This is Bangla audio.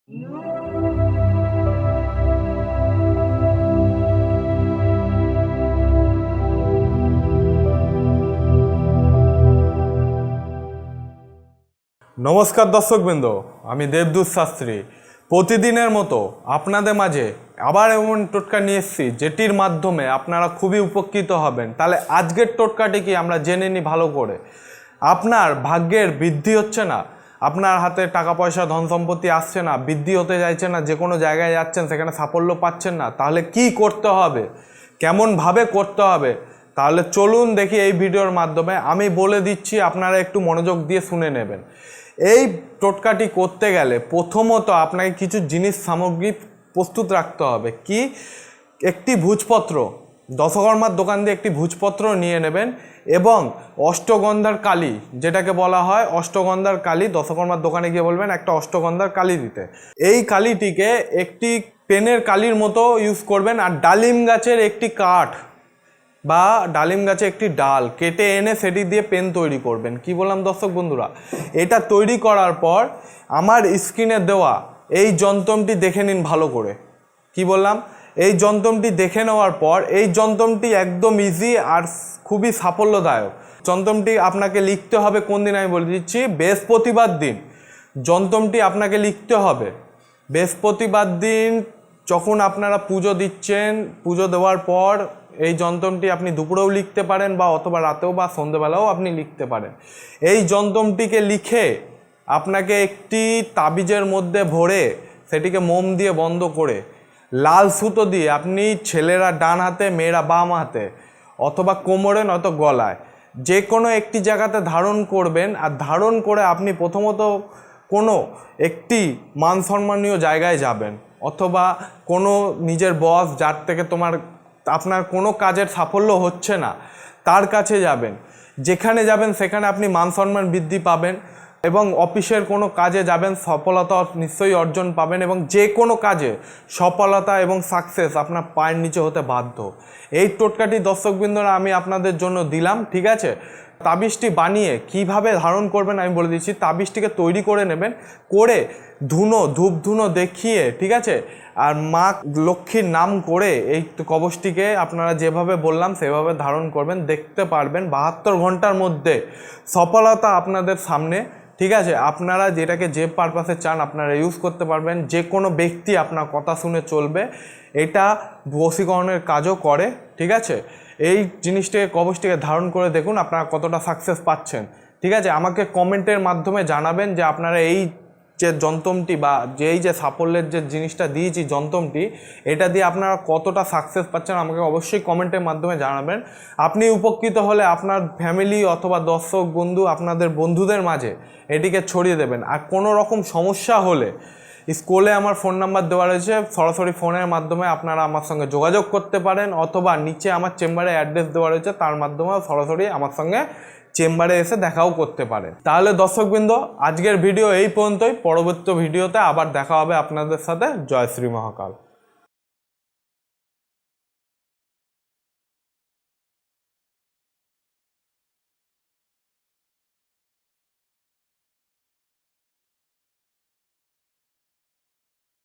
নমস্কার দর্শকবৃন্দ, আমি দেবদূত শাস্ত্রী। প্রতিদিনের মতো আপনাদের মাঝে আবার এমন টোটকা নিয়ে এসেছি যেটির মাধ্যমে আপনারা খুবই উপকৃত হবেন। তাহলে আজকের টোটকাটি কি আমরা জেনে নিই ভালো করে। আপনার ভাগ্যের বৃদ্ধি হচ্ছে না, আপনার হাতে টাকা পয়সা ধন সম্পত্তি আসছে না, বৃদ্ধি হতে চাইছে না, যে কোনো জায়গায় যাচ্ছেন সেখানে সাফল্য পাচ্ছেন না, তাহলে কি করতে হবে, কেমনভাবে করতে হবে, তাহলে চলুন দেখি এই ভিডিওর মাধ্যমে। আমি বলে দিচ্ছি, আপনারা একটু মনোযোগ দিয়ে শুনে নেবেন। এই টোটকাটি করতে গেলে প্রথমত আপনাকে কিছু জিনিস সামগ্রী প্রস্তুত রাখতে হবে। কি? একটি ভোজপত্র, দশকর্মার দোকান দিয়ে একটি ভোজপত্র নিয়ে নেবেন এবং অষ্টগন্ধার কালি, যেটাকে বলা হয় অষ্টগন্ধার কালি, দশকর্মার দোকানে গিয়ে বলবেন একটা অষ্টগন্ধার কালি দিতে। এই কালিটিকে একটি পেনের কালির মতো ইউজ করবেন। আর ডালিম গাছের একটি কাঠ বা ডালিম গাছে একটি ডাল কেটে এনে সেটি দিয়ে পেন তৈরি করবেন। কি বললাম দর্শক বন্ধুরা? এটা তৈরি করার পর আমার স্ক্রিনে দেওয়া এই যন্ত্রটি দেখে নিন ভালো করে। কি বললাম? এই যন্ত্রটি দেখে নেওয়ার পর এই যন্ত্রটি একদম ইজি আর খুবই সাফল্যদায়ক। যন্ত্রটি আপনাকে লিখতে হবে কোন দিন আমি বলে দিচ্ছি, বৃহস্পতিবার দিন যন্ত্রটি আপনাকে লিখতে হবে। বৃহস্পতিবার দিন যখন আপনারা পুজো দিচ্ছেন, পুজো দেওয়ার পর এই যন্ত্রটি আপনি দুপুরেও লিখতে পারেন বা অথবা রাতেও বা সন্ধ্যেবেলাও আপনি লিখতে পারেন। এই যন্ত্রটিকে লিখে আপনাকে একটি তাবিজের মধ্যে ভরে সেটিকে মোম দিয়ে বন্ধ করে লাল সুতো দিয়ে আপনি, ছেলেরা ডান হাতে মেয়েরা বাম হাতে অথবা কোমরে নয়তো গলায় যে কোনো একটি জায়গাতে ধারণ করবেন। আর ধারণ করে আপনি প্রথমত কোনো একটি মান সম্মানীয় জায়গায় যাবেন অথবা কোনো নিজের বস যার থেকে আপনার কোনো কাজের সাফল্য হচ্ছে না তার কাছে যাবেন। যেখানে যাবেন সেখানে আপনি মান সম্মান বৃদ্ধি পাবেন এবং অফিসের কোনো কাজে যাবেন, সফলতা নিশ্চয়ই অর্জন পাবেন এবং যে কোনো কাজে সফলতা এবং সাকসেস আপনার পায়ের নিচে হতে বাধ্য। এই টোটকাটি দর্শকবৃন্দরা আমি আপনাদের জন্য দিলাম, ঠিক আছে? তাবিজটি বানিয়ে কিভাবে ধারণ করবেন আমি বলে দিচ্ছি। তাবিজটিকে তৈরি করে নেবেন, করে ধূপ ধুনো দেখিয়ে, ঠিক আছে, আর মা লক্ষ্মীর নাম করে এই কবচটিকে আপনারা যেভাবে বললাম সেভাবে ধারণ করবেন। দেখতে পারবেন 72 ঘন্টার মধ্যে সফলতা আপনাদের সামনে, ঠিক আছে? আপনারা যেটাকে যে পারপাসে চান আপনারা ইউজ করতে পারবেন। যে কোনো ব্যক্তি আপনার কথা শুনে চলবে। এটা বশীকরণের কাজও করে, ঠিক আছে? এই জিনিসটাকে, কবচটিকে ধারণ করে দেখুন আপনারা কতটা সাকসেস পাচ্ছেন, ঠিক আছে? আমাকে কমেন্টের মাধ্যমে জানাবেন যে আপনারা এই যে যন্ত্রটি বা যে সাফল্যের যে জিনিসটা দিয়েছি যন্ত্রটি, এটা দিয়ে আপনারা কতটা সাকসেস পাচ্ছেন আমাকে অবশ্যই কমেন্টের মাধ্যমে জানাবেন। আপনি উপকৃত হলে আপনার ফ্যামিলি অথবা দর্শক বন্ধু, আপনাদের বন্ধুদের মাঝে এটিকে ছড়িয়ে দেবেন। আর কোনো রকম সমস্যা হলে স্কুলে আমার ফোন নাম্বার দেওয়া রয়েছে, সরাসরি ফোনের মাধ্যমে আপনারা আমার সঙ্গে যোগাযোগ করতে পারেন অথবা নিচে আমার চেম্বারে অ্যাড্রেস দেওয়া রয়েছে, তার মাধ্যমে সরাসরি আমার সঙ্গে চেম্বারে এসে দেখাও করতে পারেন। তাহলে দর্শকবৃন্দ, আজকের ভিডিও এই পর্যন্তই। পরবর্তী ভিডিওতে আবার দেখা হবে আপনাদের সাথে। জয় শ্রী মহাকাল।